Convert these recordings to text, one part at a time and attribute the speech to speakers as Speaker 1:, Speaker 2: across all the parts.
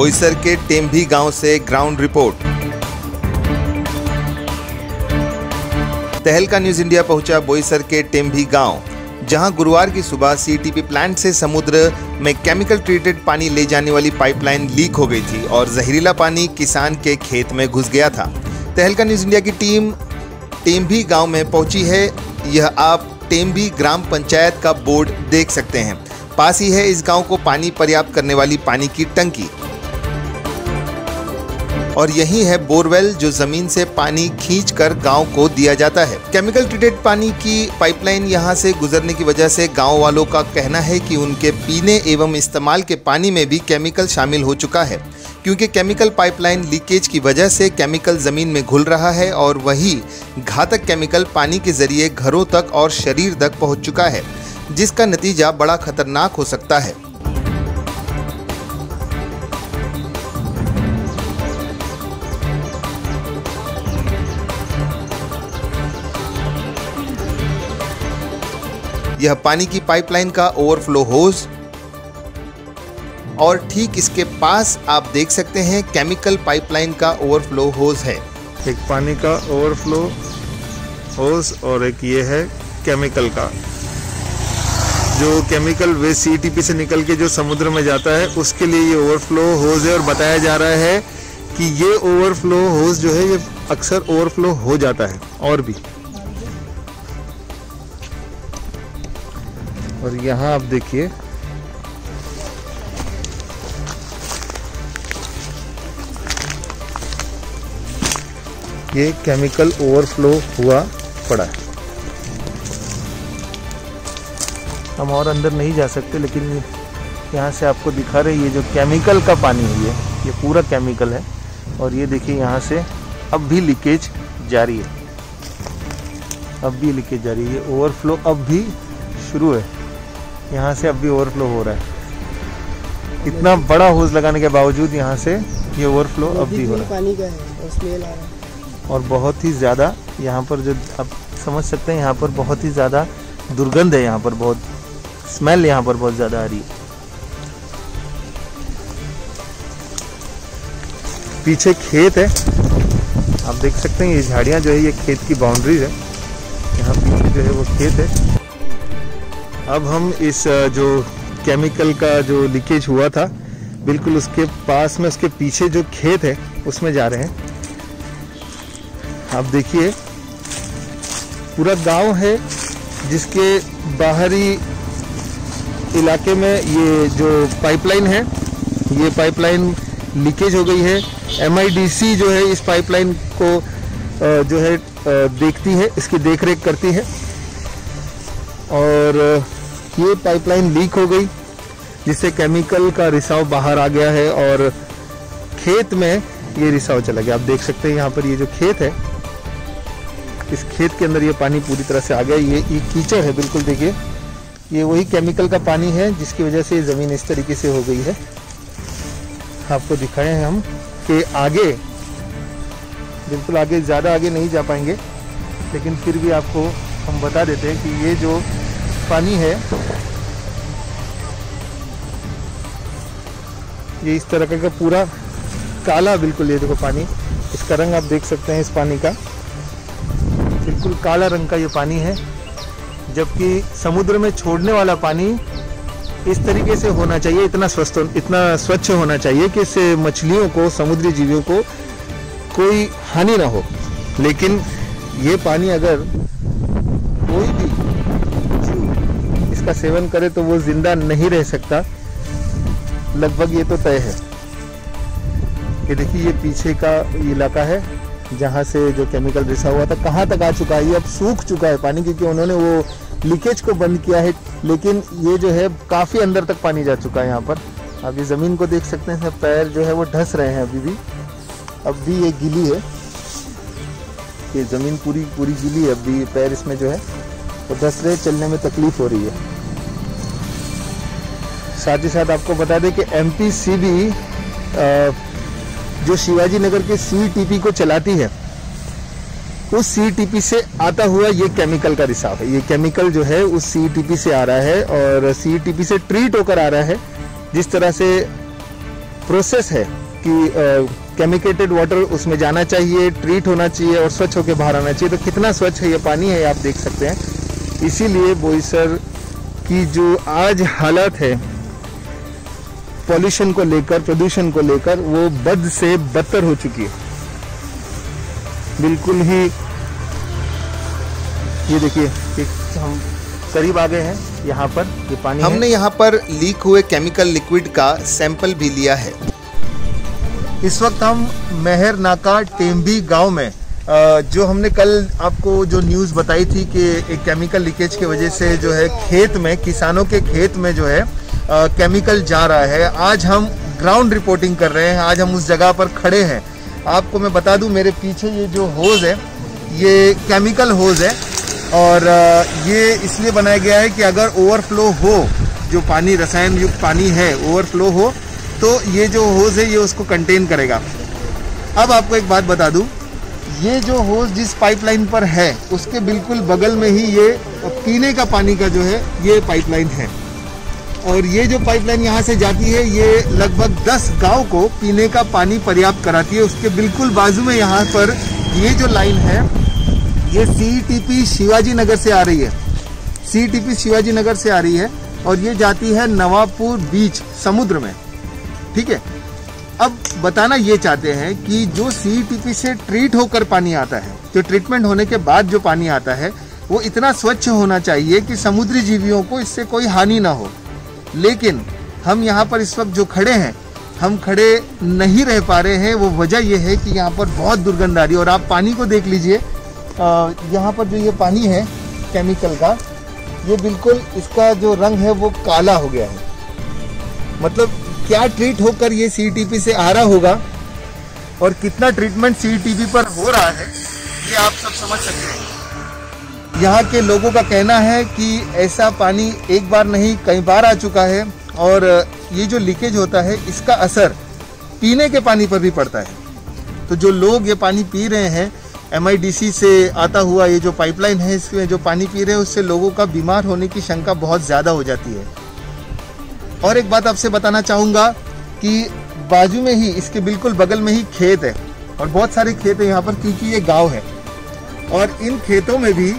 Speaker 1: बोईसर के टेम्भी गांव से ग्राउंड रिपोर्ट। तहलका न्यूज इंडिया पहुंचा बोईसर के टेम्भी गांव, जहां गुरुवार की सुबह सीटीपी प्लांट से समुद्र में केमिकल ट्रीटेड पानी ले जाने वाली पाइपलाइन लीक हो गई थी और जहरीला पानी किसान के खेत में घुस गया था। तहलका न्यूज इंडिया की टीम टेम्भी गांव में पहुंची है। यह आप टेम्भी ग्राम पंचायत का बोर्ड देख सकते हैं। पास ही है इस गांव को पानी पर्याप्त करने वाली पानी की टंकी और यही है बोरवेल जो जमीन से पानी खींचकर गांव को दिया जाता है। केमिकल ट्रीटेड पानी की पाइपलाइन यहां से गुजरने की वजह से गांव वालों का कहना है कि उनके पीने एवं इस्तेमाल के पानी में भी केमिकल शामिल हो चुका है, क्योंकि केमिकल पाइपलाइन लीकेज की वजह से केमिकल जमीन में घुल रहा है और वही घातक केमिकल पानी के जरिए घरों तक और शरीर तक पहुंच चुका है, जिसका नतीजा बड़ा खतरनाक हो सकता है। यह पानी की पाइपलाइन का ओवरफ्लो होज और ठीक इसके पास आप देख सकते हैं केमिकल पाइपलाइन का ओवरफ्लो होज है।
Speaker 2: एक पानी का ओवरफ्लो होज और एक ये है केमिकल का, जो केमिकल वेस्ट सीटीपी से निकल के जो समुद्र में जाता है उसके लिए ये ओवरफ्लो होज है। और बताया जा रहा है कि ये ओवरफ्लो होज जो है ये अक्सर ओवरफ्लो हो जाता है और भी। और यहाँ आप देखिए ये केमिकल ओवरफ्लो हुआ पड़ा है। हम और अंदर नहीं जा सकते, लेकिन यहाँ से आपको दिखा रहे ये जो केमिकल का पानी है ये पूरा केमिकल है। और ये देखिए यहाँ से अब भी लीकेज जारी है, अब भी लीकेज जारी है। ये ओवरफ्लो अब भी शुरू है, यहाँ से अब भी ओवरफ्लो हो रहा है। इतना बड़ा होज लगाने के बावजूद यहाँ से ये ओवरफ्लो अब भी हो रहा है।
Speaker 3: पानी का है और स्मेल आ रहा है
Speaker 2: और बहुत ही ज़्यादा यहाँ पर जो आप समझ सकते हैं, यहाँ पर बहुत ही ज़्यादा दुर्गंध है, यहाँ पर बहुत स्मेल यहाँ पर बहुत ज़्यादा आ रही है। पीछे खेत है, आप देख सकते हैं ये झाड़ियाँ जो है ये खेत की बाउंड्रीज है। यहाँ पीछे जो है वो खेत है। अब हम इस जो केमिकल का जो लीकेज हुआ था बिल्कुल उसके पास में, उसके पीछे जो खेत है उसमें जा रहे हैं। आप देखिए पूरा गांव है जिसके बाहरी इलाके में ये जो पाइपलाइन है ये पाइपलाइन लीकेज हो गई है। MIDC जो है इस पाइपलाइन को जो है देखती है, इसकी देखरेख करती है। और ये पाइपलाइन लीक हो गई जिससे केमिकल का रिसाव बाहर आ गया है और खेत में ये रिसाव चला गया। आप देख सकते हैं यहाँ पर ये जो खेत है इस खेत के अंदर ये पानी पूरी तरह से आ गया। ये कीचड़ है बिल्कुल, देखिए ये वही केमिकल का पानी है जिसकी वजह से ज़मीन इस तरीके से हो गई है। आपको दिखाए हैं हम कि आगे बिल्कुल आगे ज़्यादा आगे नहीं जा पाएंगे, लेकिन फिर भी आपको हम बता देते हैं कि ये जो पानी है ये इस तरह का पूरा काला, बिल्कुल ये देखो पानी, इसका रंग आप देख सकते हैं इस पानी का, बिल्कुल काला रंग का ये पानी है। जबकि समुद्र में छोड़ने वाला पानी इस तरीके से होना चाहिए, इतना स्वच्छ होना चाहिए कि इससे मछलियों को, समुद्री जीवों को कोई हानि ना हो। लेकिन ये पानी अगर कोई भी जीव इसका सेवन करे तो वो जिंदा नहीं रह सकता, लगभग ये तो तय है। ये देखिए ये पीछे का इलाका है जहाँ से जो केमिकल रिसा हुआ था, कहाँ तक आ चुका है, ये अब सूख चुका है पानी, क्योंकि उन्होंने वो लीकेज को बंद किया है। लेकिन ये जो है काफ़ी अंदर तक पानी जा चुका है यहाँ पर। अब ये ज़मीन को देख सकते हैं, पैर जो है वो ढस रहे हैं अभी भी, अब भी ये गीली है, ये ज़मीन पूरी गीली है, अब भी पैर इसमें जो है वो धस रहे, चलने में तकलीफ हो रही है। साथ ही साथ आपको बता दें कि MPCB जो शिवाजी नगर के CTP को चलाती है, उस CTP से आता हुआ ये केमिकल का रिसाव है। ये केमिकल जो है उस CTP से आ रहा है और CTP से ट्रीट होकर आ रहा है। जिस तरह से प्रोसेस है कि केमिकेटेड वाटर उसमें जाना चाहिए, ट्रीट होना चाहिए और स्वच्छ होकर बाहर आना चाहिए। तो कितना स्वच्छ है ये पानी है आप देख सकते हैं। इसीलिए बोईसर की जो आज हालत है पॉल्यूशन को लेकर, प्रदूषण को लेकर, वो बद से बदतर हो चुकी है। बिल्कुल ही ये देखिए, हम करीब आ गए हैं यहाँ पर। ये पानी
Speaker 1: हमने यहाँ पर लीक हुए केमिकल लिक्विड का सैंपल भी लिया है।
Speaker 2: इस वक्त हम मेहर नाका टेम्बी गांव में, जो हमने कल आपको जो न्यूज़ बताई थी कि एक केमिकल लीकेज की वजह से जो है खेत में, किसानों के खेत में जो है केमिकल जा रहा है, आज हम ग्राउंड रिपोर्टिंग कर रहे हैं। आज हम उस जगह पर खड़े हैं। आपको मैं बता दूं, मेरे पीछे ये जो होज है ये केमिकल होज है और ये इसलिए बनाया गया है कि अगर ओवरफ्लो हो, जो पानी रसायन युक्त पानी है ओवरफ्लो हो, तो ये जो होज है ये उसको कंटेन करेगा। अब आपको एक बात बता दूं, ये जो होज जिस पाइपलाइन पर है उसके बिल्कुल बगल में ही ये पीने का पानी का जो है ये पाइपलाइन है। और ये जो पाइपलाइन यहाँ से जाती है ये लगभग 10 गांव को पीने का पानी पर्याप्त कराती है। उसके बिल्कुल बाजू में यहाँ पर ये जो लाइन है ये CETP शिवाजी नगर से आ रही है। CETP शिवाजी नगर से आ रही है और ये जाती है नवापुर बीच समुद्र में। ठीक है, अब बताना ये चाहते हैं कि जो CETP से ट्रीट होकर पानी आता है, जो ट्रीटमेंट होने के बाद जो पानी आता है वो इतना स्वच्छ होना चाहिए कि समुद्री जीवियों को इससे कोई हानि ना हो। लेकिन हम यहाँ पर इस वक्त जो खड़े हैं, हम खड़े नहीं रह पा रहे हैं। वो वजह यह है कि यहाँ पर बहुत दुर्गंध आ रही है। और आप पानी को देख लीजिए, यहाँ पर जो ये पानी है केमिकल का, ये बिल्कुल इसका जो रंग है वो काला हो गया है। मतलब क्या ट्रीट होकर ये CETP से आ रहा होगा और कितना ट्रीटमेंट CETP पर हो रहा है ये आप सब समझ सकते हैं। यहाँ के लोगों का कहना है कि ऐसा पानी एक बार नहीं कई बार आ चुका है और ये जो लीकेज होता है इसका असर पीने के पानी पर भी पड़ता है। तो जो लोग ये पानी पी रहे हैं, MIDC से आता हुआ ये जो पाइपलाइन है इसमें जो पानी पी रहे हैं, उससे लोगों का बीमार होने की शंका बहुत ज़्यादा हो जाती है। और एक बात आपसे बताना चाहूँगा कि बाजू में ही, इसके बिल्कुल बगल में ही खेत है और बहुत सारे खेत है यहाँ पर, क्योंकि ये गांव है। और इन खेतों में भी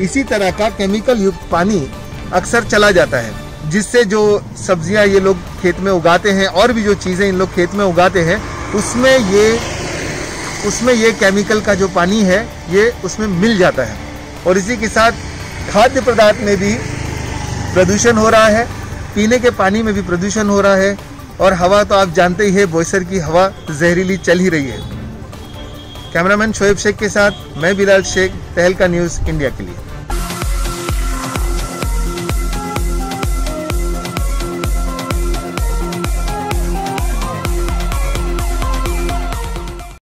Speaker 2: इसी तरह का केमिकल युक्त पानी अक्सर चला जाता है, जिससे जो सब्जियां ये लोग खेत में उगाते हैं और भी जो चीज़ें इन लोग खेत में उगाते हैं उसमें ये केमिकल का जो पानी है ये उसमें मिल जाता है। और इसी के साथ खाद्य पदार्थ में भी प्रदूषण हो रहा है, पीने के पानी में भी प्रदूषण हो रहा है और हवा तो आप जानते ही है, बोईसर की हवा जहरीली चल ही रही है। कैमरामैन शोएब शेख के साथ मैं बिलाल शेख, तहलका न्यूज़ इंडिया के लिए।